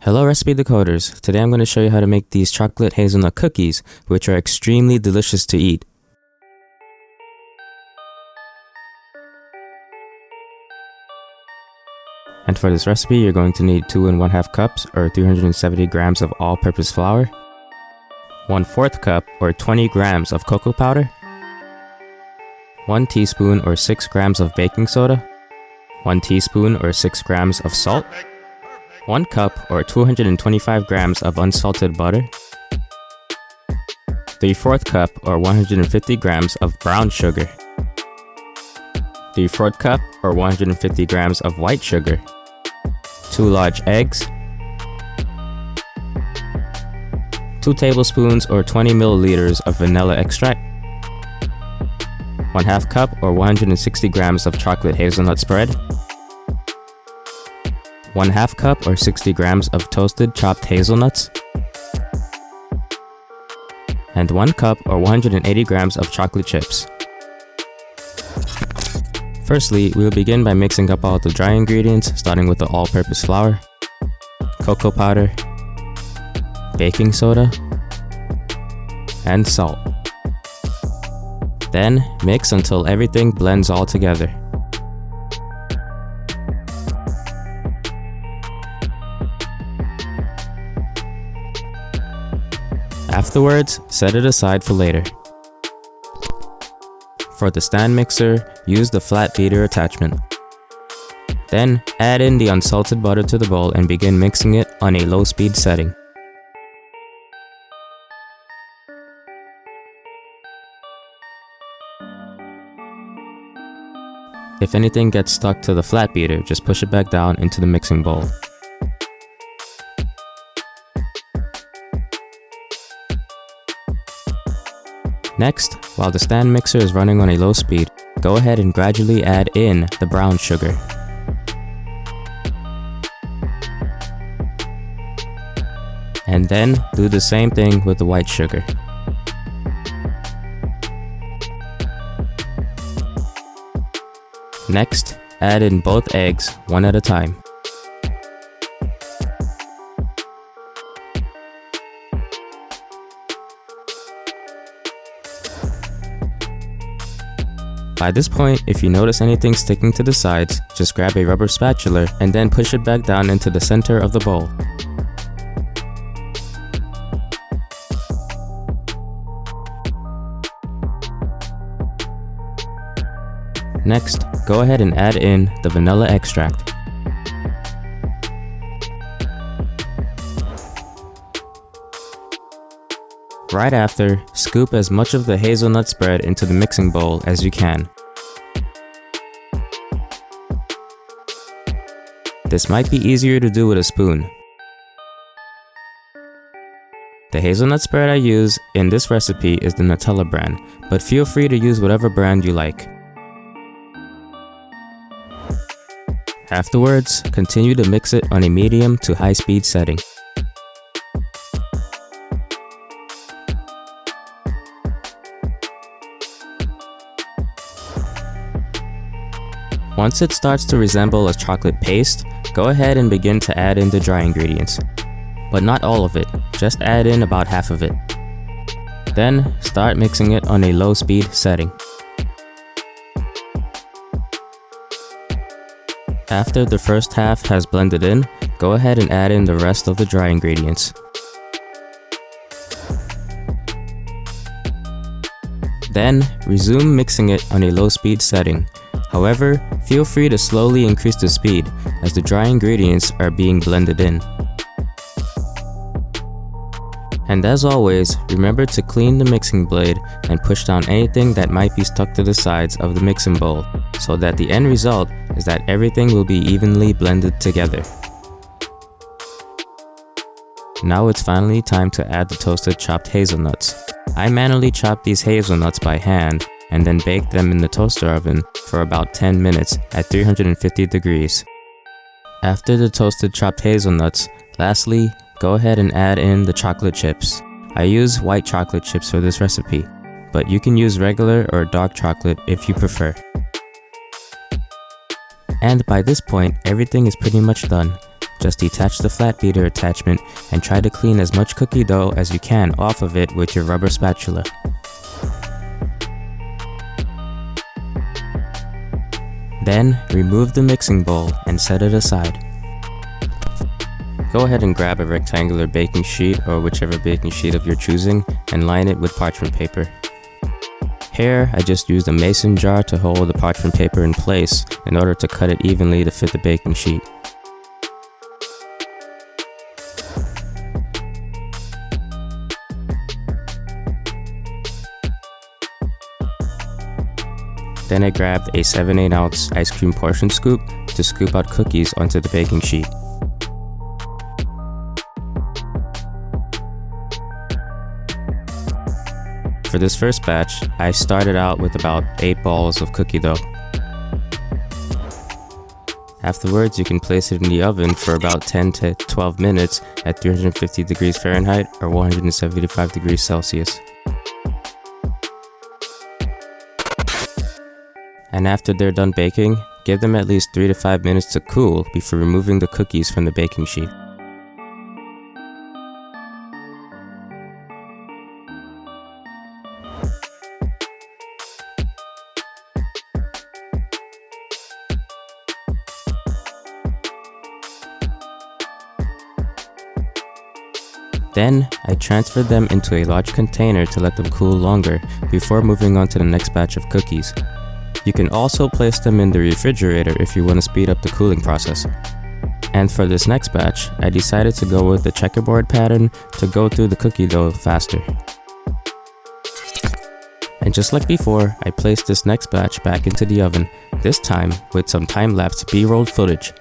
Hello recipe decoders. Today I'm going to show you how to make these chocolate hazelnut cookies, which are extremely delicious to eat. And for this recipe, you're going to need 2 1/2 cups or 370 grams of all-purpose flour, 1/4 cup or 20 grams of cocoa powder, 1 teaspoon or 6 grams of baking soda, 1 teaspoon or 6 grams of salt, 1 cup or 225 grams of unsalted butter, 3/4 cup or 150 grams of brown sugar, 3/4 cup or 150 grams of white sugar, 2 large eggs, 2 tablespoons or 20 milliliters of vanilla extract, 1/2 cup or 160 grams of chocolate hazelnut spread, 1/2 cup or 60 grams of toasted chopped hazelnuts, and 1 cup or 180 grams of chocolate chips. Firstly, we will begin by mixing up all the dry ingredients, starting with the all-purpose flour, cocoa powder, baking soda, and salt. Then, mix until everything blends all together. Afterwards, set it aside for later. For the stand mixer, use the flat beater attachment. Then, add in the unsalted butter to the bowl and begin mixing it on a low speed setting. If anything gets stuck to the flat beater, just push it back down into the mixing bowl. Next, while the stand mixer is running on a low speed, go ahead and gradually add in the brown sugar. And then do the same thing with the white sugar. Next, add in both eggs one at a time. By this point, if you notice anything sticking to the sides, just grab a rubber spatula and then push it back down into the center of the bowl. Next, go ahead and add in the vanilla extract. Right after, scoop as much of the hazelnut spread into the mixing bowl as you can. This might be easier to do with a spoon. The hazelnut spread I use in this recipe is the Nutella brand, but feel free to use whatever brand you like. Afterwards, continue to mix it on a medium to high speed setting. Once it starts to resemble a chocolate paste, go ahead and begin to add in the dry ingredients. But not all of it, just add in about half of it. Then, start mixing it on a low speed setting. After the first half has blended in, go ahead and add in the rest of the dry ingredients. Then, resume mixing it on a low speed setting. However, feel free to slowly increase the speed as the dry ingredients are being blended in. And as always, remember to clean the mixing blade and push down anything that might be stuck to the sides of the mixing bowl, so that the end result is that everything will be evenly blended together. Now it's finally time to add the toasted chopped hazelnuts. I manually chop these hazelnuts by hand and then bake them in the toaster oven for about 10 minutes at 350 degrees. After the toasted chopped hazelnuts, lastly, go ahead and add in the chocolate chips. I use white chocolate chips for this recipe, but you can use regular or dark chocolate if you prefer. And by this point, everything is pretty much done. just detach the flat beater attachment and try to clean as much cookie dough as you can off of it with your rubber spatula. Then, remove the mixing bowl and set it aside. Go ahead and grab a rectangular baking sheet or whichever baking sheet of your choosing and line it with parchment paper. Here, I just used a mason jar to hold the parchment paper in place in order to cut it evenly to fit the baking sheet. Then I grabbed a 7/8 ounce ice cream portion scoop to scoop out cookies onto the baking sheet. For this first batch, I started out with about 8 balls of cookie dough. Afterwards, you can place it in the oven for about 10 to 12 minutes at 350 degrees Fahrenheit or 175 degrees Celsius. And after they're done baking, give them at least 3 to 5 minutes to cool before removing the cookies from the baking sheet. Then, I transferred them into a large container to let them cool longer before moving on to the next batch of cookies. You can also place them in the refrigerator if you want to speed up the cooling process. And for this next batch, I decided to go with the checkerboard pattern to go through the cookie dough faster. And just like before, I placed this next batch back into the oven, this time with some time-lapse B-roll footage.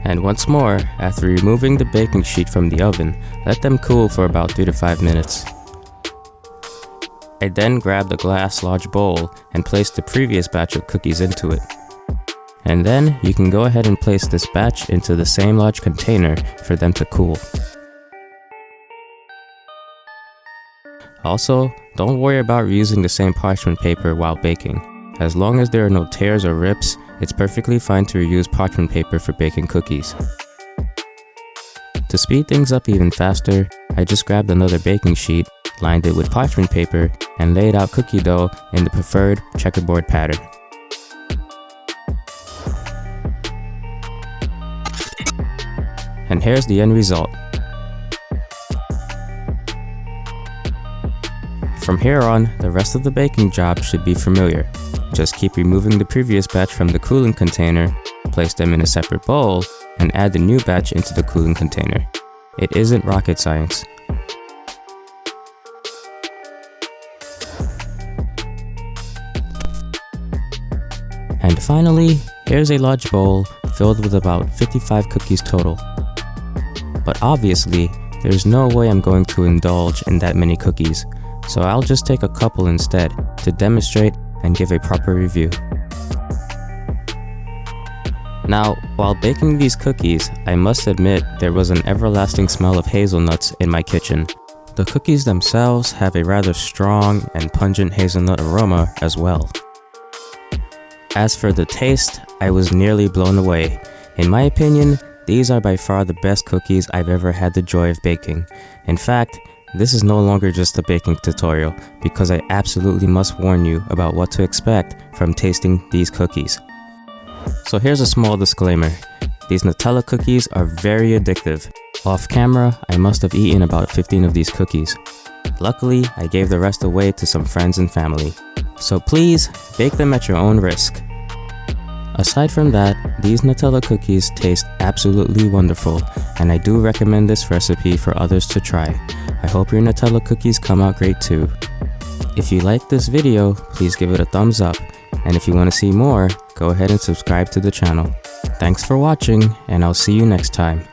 And once more, after removing the baking sheet from the oven, let them cool for about 3 to 5 minutes. I then grabbed a glass large bowl and placed the previous batch of cookies into it. And then you can go ahead and place this batch into the same large container for them to cool. Also, don't worry about reusing the same parchment paper while baking. As long as there are no tears or rips, it's perfectly fine to reuse parchment paper for baking cookies. To speed things up even faster, I just grabbed another baking sheet, lined it with parchment paper, and laid out cookie dough in the preferred checkerboard pattern. And here's the end result. From here on, the rest of the baking job should be familiar. Just keep removing the previous batch from the cooling container, place them in a separate bowl, and add the new batch into the cooling container. It isn't rocket science. And finally, here's a large bowl filled with about 55 cookies total. But obviously, there's no way I'm going to indulge in that many cookies, so I'll just take a couple instead to demonstrate and give a proper review. Now, while baking these cookies, I must admit there was an everlasting smell of hazelnuts in my kitchen. The cookies themselves have a rather strong and pungent hazelnut aroma as well. As for the taste, I was nearly blown away. In my opinion, these are by far the best cookies I've ever had the joy of baking. In fact, this is no longer just a baking tutorial because I absolutely must warn you about what to expect from tasting these cookies. So here's a small disclaimer. These Nutella cookies are very addictive. Off camera, I must have eaten about 15 of these cookies. Luckily, I gave the rest away to some friends and family. So please, bake them at your own risk. Aside from that, these Nutella cookies taste absolutely wonderful, and I do recommend this recipe for others to try. I hope your Nutella cookies come out great too. If you like this video, please give it a thumbs up, and if you want to see more, go ahead and subscribe to the channel. Thanks for watching, and I'll see you next time.